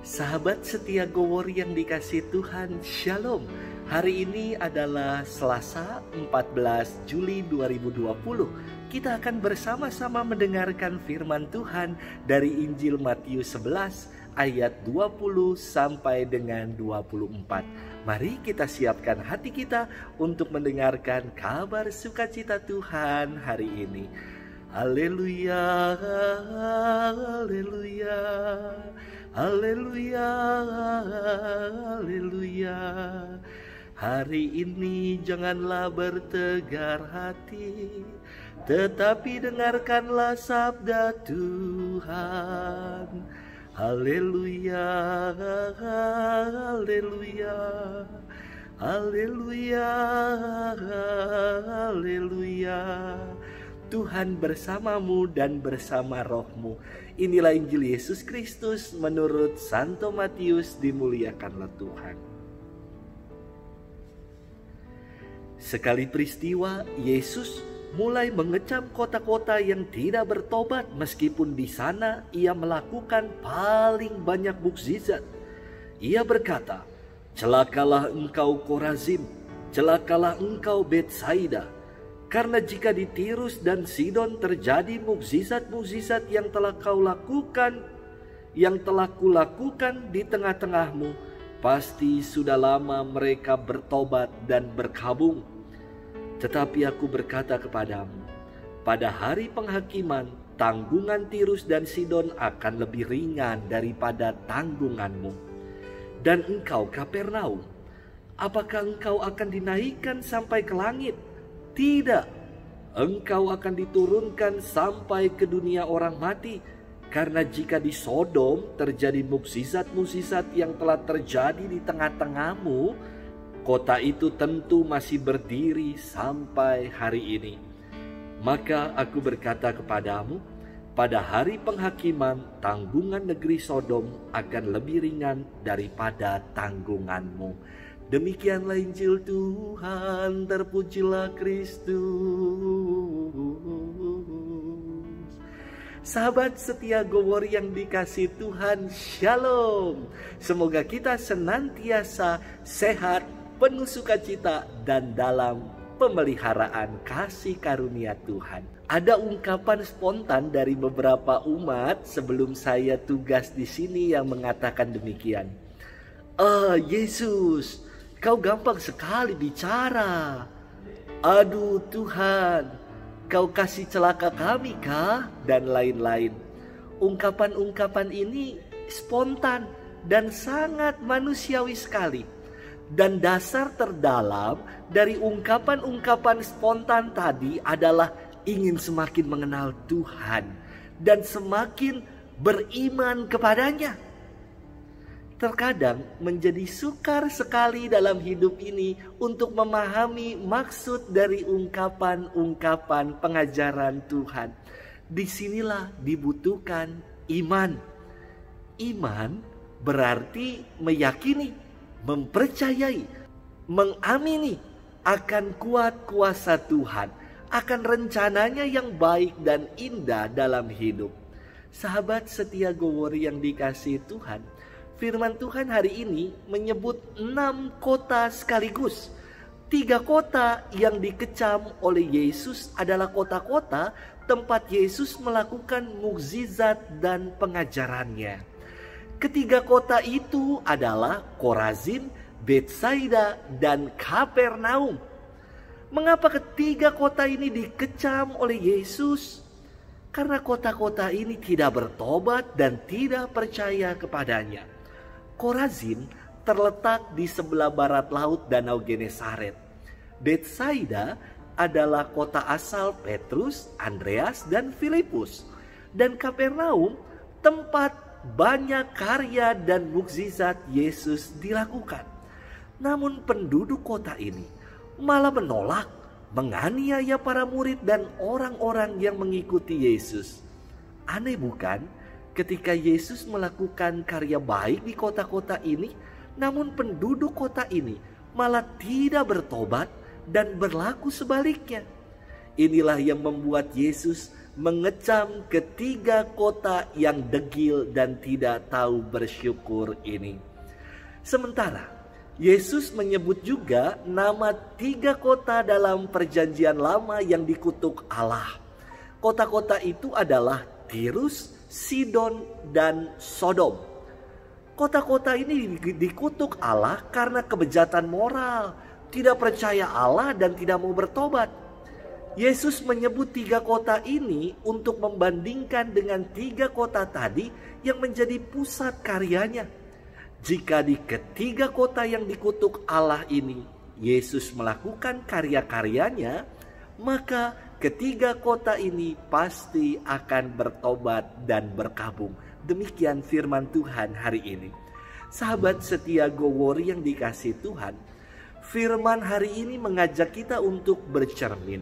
Sahabat setia Gowor yang dikasih Tuhan, Shalom. Hari ini adalah Selasa 14 Juli 2020. Kita akan bersama-sama mendengarkan firman Tuhan dari Injil Matius 11 ayat 20 sampai dengan 24. Mari kita siapkan hati kita untuk mendengarkan kabar sukacita Tuhan hari ini. Haleluya, haleluya, haleluya, haleluya. Hari ini janganlah bertegar hati, tetapi dengarkanlah sabda Tuhan. Haleluya, haleluya, haleluya, haleluya. Tuhan bersamamu dan bersama rohmu. Inilah Injil Yesus Kristus menurut Santo Matius, dimuliakanlah Tuhan. Sekali peristiwa, Yesus mulai mengecam kota-kota yang tidak bertobat, meskipun di sana ia melakukan paling banyak mukjizat. Ia berkata, "Celakalah engkau Korazim, celakalah engkau Betsaida. Karena jika di Tirus dan Sidon terjadi mukjizat-mukjizat yang telah kulakukan di tengah-tengahmu, pasti sudah lama mereka bertobat dan berkabung. Tetapi aku berkata kepadamu, pada hari penghakiman, tanggungan Tirus dan Sidon akan lebih ringan daripada tanggunganmu. Dan engkau Kapernaum, apakah engkau akan dinaikkan sampai ke langit? Tidak, engkau akan diturunkan sampai ke dunia orang mati. Karena jika di Sodom terjadi mukjizat-mukjizat yang telah terjadi di tengah-tengahmu, kota itu tentu masih berdiri sampai hari ini. Maka aku berkata kepadamu, pada hari penghakiman, tanggungan negeri Sodom akan lebih ringan daripada tanggunganmu." Demikianlah Injil Tuhan, terpujilah Kristus. Sahabat setia Gowor yang dikasih Tuhan, Shalom. Semoga kita senantiasa sehat, penuh sukacita, dan dalam pemeliharaan kasih karunia Tuhan. Ada ungkapan spontan dari beberapa umat sebelum saya tugas di sini yang mengatakan demikian. Yesus, kau gampang sekali bicara. Aduh Tuhan, kau kasih celaka kami kah? Dan lain-lain. Ungkapan-ungkapan ini spontan dan sangat manusiawi sekali. Dan dasar terdalam dari ungkapan-ungkapan spontan tadi adalah ingin semakin mengenal Tuhan dan semakin beriman kepadanya. Terkadang menjadi sukar sekali dalam hidup ini untuk memahami maksud dari ungkapan-ungkapan pengajaran Tuhan. Disinilah dibutuhkan iman. Iman berarti meyakini, mempercayai, mengamini akan kuat kuasa Tuhan, akan rencananya yang baik dan indah dalam hidup. Sahabat setia Gowor yang dikasihi Tuhan, firman Tuhan hari ini menyebut 6 kota sekaligus. 3 kota yang dikecam oleh Yesus adalah kota-kota tempat Yesus melakukan mukjizat dan pengajarannya. Ketiga kota itu adalah Korazim, Betsaida, dan Kapernaum. Mengapa ketiga kota ini dikecam oleh Yesus? Karena kota-kota ini tidak bertobat dan tidak percaya kepadanya. Korazim terletak di sebelah barat laut Danau Genesaret. Betsaida adalah kota asal Petrus, Andreas, dan Filipus. Dan Kapernaum tempat banyak karya dan mukjizat Yesus dilakukan. Namun penduduk kota ini malah menolak, menganiaya para murid dan orang-orang yang mengikuti Yesus. Aneh bukan? Ketika Yesus melakukan karya baik di kota-kota ini, namun penduduk kota ini malah tidak bertobat dan berlaku sebaliknya. Inilah yang membuat Yesus mengecam ketiga kota yang degil dan tidak tahu bersyukur ini. Sementara Yesus menyebut juga nama 3 kota dalam perjanjian lama yang dikutuk Allah. Kota-kota itu adalah Tirus, Sidon, dan Sodom. Kota-kota ini dikutuk Allah karena kebejatan moral, tidak percaya Allah dan tidak mau bertobat. Yesus menyebut 3 kota ini untuk membandingkan dengan 3 kota tadi yang menjadi pusat karyanya. Jika di ketiga kota yang dikutuk Allah ini Yesus melakukan karya-karyanya, maka ketiga kota ini pasti akan bertobat dan berkabung. Demikian firman Tuhan hari ini. Sahabat setia Gowori yang dikasihi Tuhan, firman hari ini mengajak kita untuk bercermin.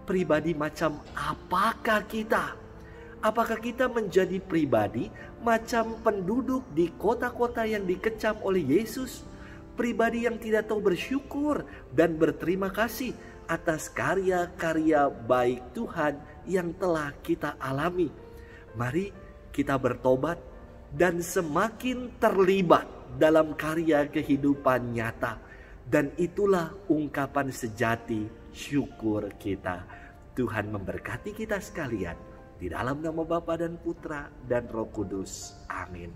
Pribadi macam apakah kita? Apakah kita menjadi pribadi macam penduduk di kota-kota yang dikecam oleh Yesus? Pribadi yang tidak tahu bersyukur dan berterima kasih atas karya-karya baik Tuhan yang telah kita alami. Mari kita bertobat dan semakin terlibat dalam karya kehidupan nyata. Dan itulah ungkapan sejati syukur kita. Tuhan memberkati kita sekalian. Di dalam nama Bapa dan Putra dan Roh Kudus. Amin.